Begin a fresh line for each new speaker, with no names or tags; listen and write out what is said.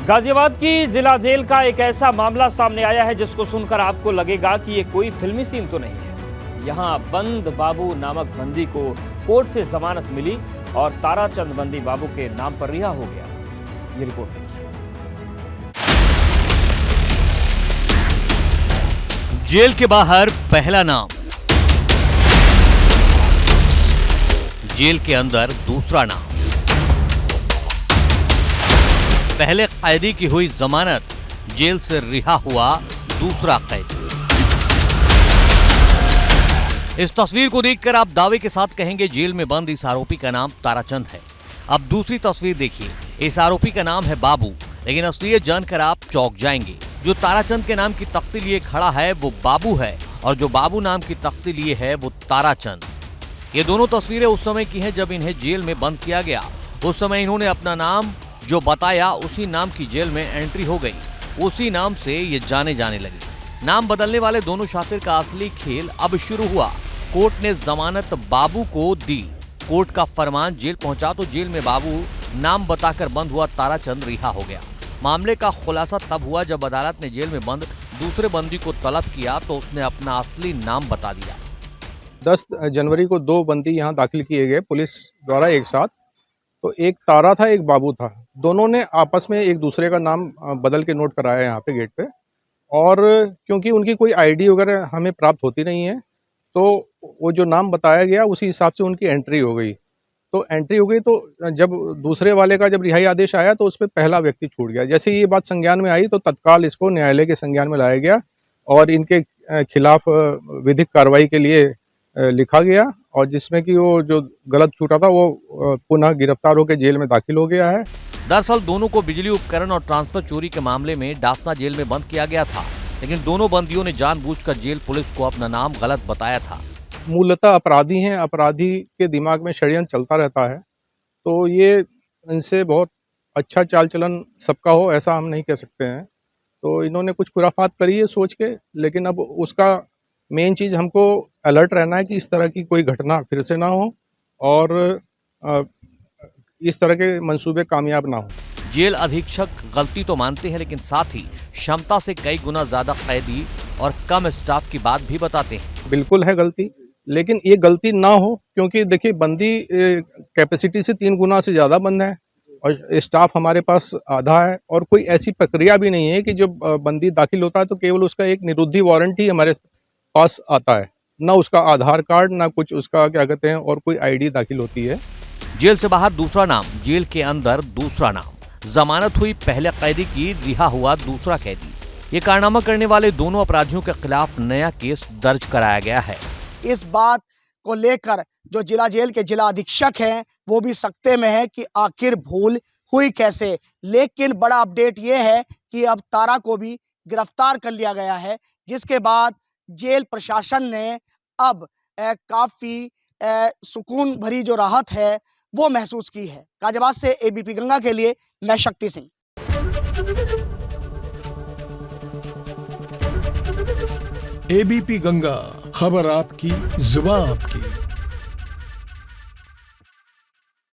गाजियाबाद की जिला जेल का एक ऐसा मामला सामने आया है जिसको सुनकर आपको लगेगा कि ये कोई फिल्मी सीन तो नहीं है। यहाँ बंद बाबू नामक बंदी को कोर्ट से जमानत मिली और ताराचंद बंदी बाबू के नाम पर रिहा हो गया। ये रिपोर्ट देखिए।
जेल के बाहर पहला नाम, जेल के अंदर दूसरा नाम। पहले कैदी की हुई जमानत, जेल से रिहा हुआ दूसरा कैदी। इस तस्वीर को देखकर आप दावे के साथ कहेंगे जेल में बंद इस आरोपी का नाम ताराचंद है। अब दूसरी तस्वीर देखिए, इस आरोपी का नाम है बाबू, लेकिन असलियत जानकर आप चौंक जाएंगे। जो ताराचंद के नाम की तख्ती लिए खड़ा है वो बाबू है और जो बाबू नाम की तख्ती लिए है वो ताराचंद। ये दोनों तस्वीरें उस समय की हैं जब इन्हें जेल में बंद किया गया। उस समय इन्होंने अपना नाम जो बताया उसी नाम की जेल में एंट्री हो गई, उसी नाम से ये जाने लगे। नाम बदलने वाले दोनों शातिर का असली खेल अब शुरू हुआ। कोर्ट ने जमानत बाबू को दी, कोर्ट का फरमान जेल पहुंचा तो जेल में बाबू नाम बताकर बंद हुआ ताराचंद रिहा हो गया। मामले का खुलासा तब हुआ जब अदालत ने जेल में बंद दूसरे बंदी को तलब किया तो उसने अपना असली नाम बता दिया।
10 जनवरी को 2 बंदी यहाँ दाखिल किए गए पुलिस द्वारा एक साथ। तो एक तारा था, एक बाबू था। दोनों ने आपस में एक दूसरे का नाम बदल के नोट कराया यहाँ पे गेट पे। और क्योंकि उनकी कोई आईडी वगैरह हमें प्राप्त होती नहीं है, तो वो जो नाम बताया गया उसी हिसाब से उनकी एंट्री हो गई। तो जब दूसरे वाले का जब रिहाई आदेश आया तो उस पर पहला व्यक्ति छूट गया। जैसे ये बात संज्ञान में आई तो तत्काल इसको न्यायालय के संज्ञान में लाया गया और इनके खिलाफ विधिक कार्रवाई के लिए लिखा गया, और जिसमें कि वो जो गलत छूटा था वो पुनः गिरफ्तार होकर जेल में दाखिल हो गया है।
दरअसल दोनों को बिजली उपकरण और ट्रांसफर चोरी के मामले में डाफना जेल में बंद किया गया था, लेकिन दोनों बंदियों ने जानबूझकर जेल पुलिस को अपना नाम गलत बताया था।
मूलतः अपराधी हैं, अपराधी के दिमाग में षड्यंत्र चलता रहता है, तो ये इनसे बहुत अच्छा चाल चलन सबका हो ऐसा हम नहीं कह सकते हैं। तो इन्होंने कुछ खुराफात करी है सोच के, लेकिन अब उसका मेन चीज़ हमको अलर्ट रहना है कि इस तरह की कोई घटना फिर से ना हो और इस तरह के मंसूबे कामयाब ना हो।
जेल अधीक्षक गलती तो मानते हैं, लेकिन साथ ही क्षमता से कई गुना ज्यादा कैदी और कम स्टाफ की बात भी बताते हैं।
बिल्कुल है गलती, लेकिन ये गलती ना हो, क्योंकि देखिए बंदी कैपेसिटी से 3 गुना से ज़्यादा बंद है और स्टाफ हमारे पास आधा है, और कोई ऐसी प्रक्रिया भी नहीं है कि जो बंदी दाखिल होता है तो केवल उसका एक निरुद्धि वारंट ही हमारे पास आता है, ना उसका आधार कार्ड, ना कुछ उसका क्या कहते हैं और कोई आईडी दाखिल होती है।
जेल से बाहर दूसरा नाम, जेल के अंदर दूसरा नाम। जमानत हुई पहले कैदी की, रिहा हुआ दूसरा कैदी। ये कारनामा करने वाले दोनों अपराधियों के खिलाफ नया केस दर्ज कराया गया है।
इस बात को लेकर जो जिला जेल के जिला अधीक्षक हैं वो भी सकते में है कि आखिर भूल हुई कैसे। लेकिन बड़ा अपडेट ये है कि अब तारा को भी गिरफ्तार कर लिया गया है, जिसके बाद जेल प्रशासन ने अब काफ़ी सुकून भरी जो राहत है वो महसूस की है। गाजियाबाद से एबीपी गंगा के लिए मैं शक्ति सिंह।
एबीपी गंगा, खबर आपकी, जुबान आपकी।